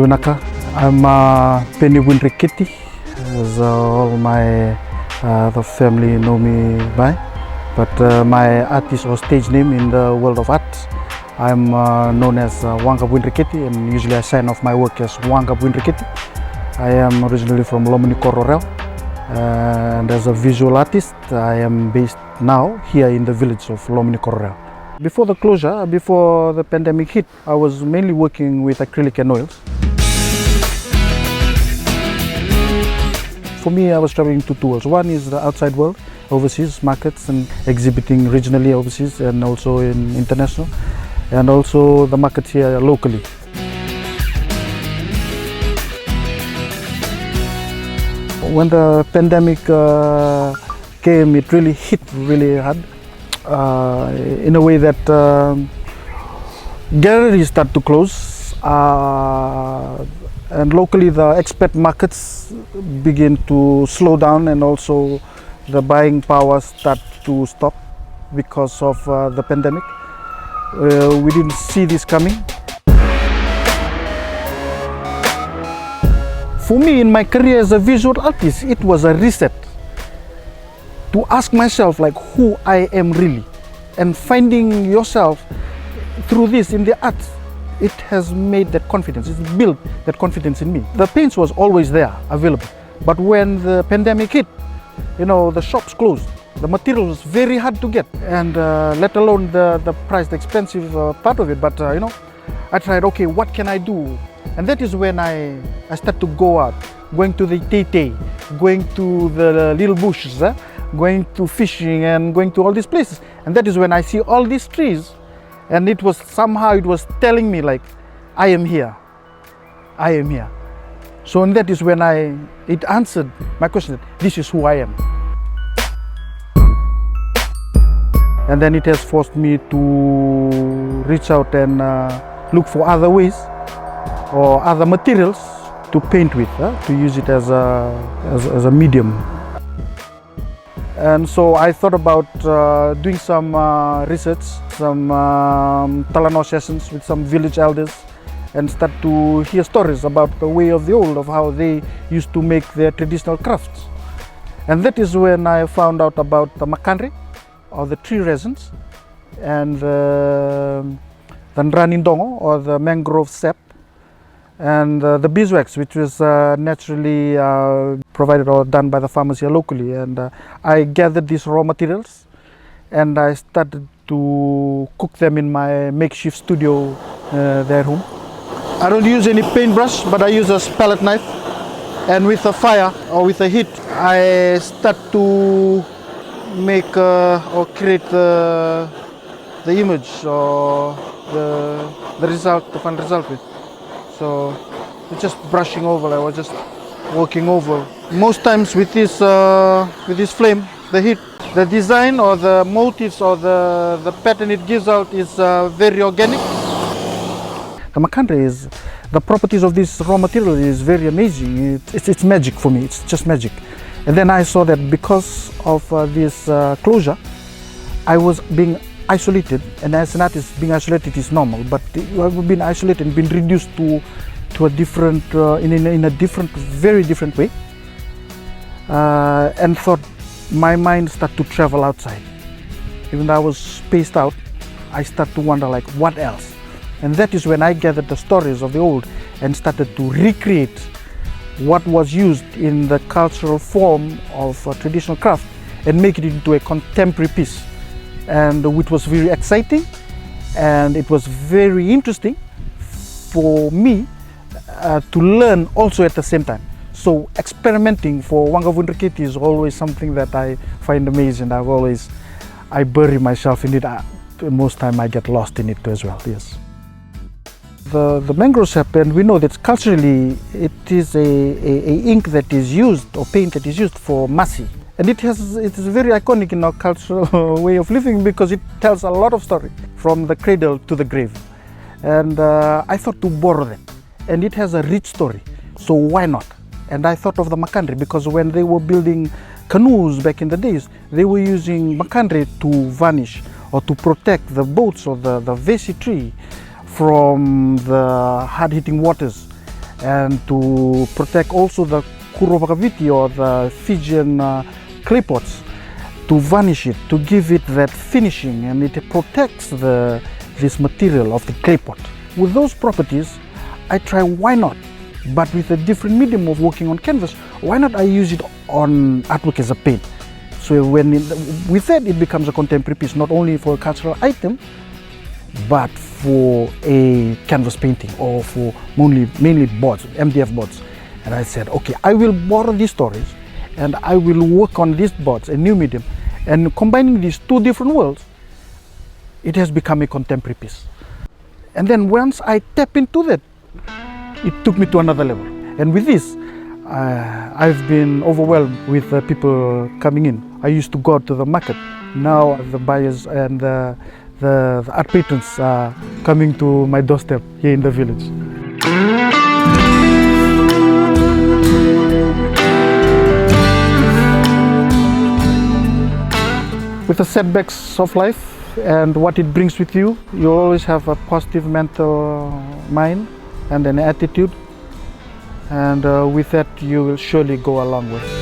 Winaka. I'm Peni Vuidreketi, as all my the family know me by. But my artist or stage name in the world of art, I'm known as Wanga Vuidreketi, and usually I sign off my work as Wanga Vuidreketi. I am originally from Lomini Kororel, and as a visual artist, I am based now here in the village of Lomini Kororel. Before the closure, before the pandemic hit, I was mainly working with acrylic and oils. For me, I was traveling to two worlds. One is the outside world, overseas markets and exhibiting regionally overseas and also in international, and also the markets here locally. When the pandemic came, it really hit really hard in a way that galleries start to close, and locally the expat markets begin to slow down, and also the buying power start to stop because of the pandemic. We didn't see this coming. For me, in my career as a visual artist, it was a reset to ask myself like who I am really, and finding yourself through this in the arts. It has made that confidence, it's built that confidence in me. The paints was always there, available. But when the pandemic hit, the shops closed. The material was very hard to get, and let alone the price, the expensive part of it. But I tried, okay, what can I do? And that is when I started to go out, going to the Tete, going to the little bushes, going to fishing and going to all these places. And that is when I see all these trees, and it was telling me like, I am here, I am here. So and that is when it answered my question, this is who I am. And then it has forced me to reach out and look for other ways or other materials to paint with, to use it as a medium. And so I thought about doing some research, some Talano sessions with some village elders, and start to hear stories about the way of the old, of how they used to make their traditional crafts. And that is when I found out about the makandre, or the tree resins, and the nranindongo, or the mangrove sap, and the beeswax, which was naturally provided or done by the farmers here locally. And I gathered these raw materials, and I started to cook them in my makeshift studio there at home. I don't use any paintbrush, but I use a palette knife, and with a fire or with a heat, I start to make or create the image or the result, the final result with. So just brushing over, I was just working over. Most times with this flame, the heat, the design or the motifs or the pattern it gives out is very organic. The makandre is, the properties of this raw material is very amazing. It's magic for me, it's just magic. And then I saw that because of this closure, I was being isolated, and as an artist, being isolated is normal, but I've been isolated and been reduced to a different, in a different, very different way, and thought my mind started to travel outside. Even though I was spaced out, I started to wonder like, what else? And that is when I gathered the stories of the old and started to recreate what was used in the cultural form of traditional craft and make it into a contemporary piece. And which was very exciting, and it was very interesting for me to learn also at the same time. So experimenting for Wanga Vuidreketi is always something that I find amazing. I bury myself in it. Most time I get lost in it as well, yes. The mangrove sap, and we know that culturally it is a ink that is used, or paint that is used for masi. And it is very iconic in our cultural way of living, because it tells a lot of story from the cradle to the grave. And I thought to borrow that, and it has a rich story, so why not? And I thought of the makandre, because when they were building canoes back in the days, they were using makandre to varnish or to protect the boats or the vesi tree from the hard-hitting waters. and to protect also the kurovakaviti or the Fijian clay pots, to varnish it, to give it that finishing, and it protects this material of the clay pot. With those properties, I try, why not? But with a different medium of working on canvas, why not I use it on artwork as a paint? So with that, it becomes a contemporary piece, not only for a cultural item, but for a canvas painting or for mainly boards, MDF boards. And I said, okay, I will borrow these stories and I will work on these boards, a new medium, and combining these two different worlds, it has become a contemporary piece. And then once I tap into that, it took me to another level. And with this, I've been overwhelmed with people coming in. I used to go to the market. Now the buyers and the art patrons are coming to my doorstep here in the village. With the setbacks of life and what it brings with you, you always have a positive mental mind and an attitude, and with that you will surely go a long way.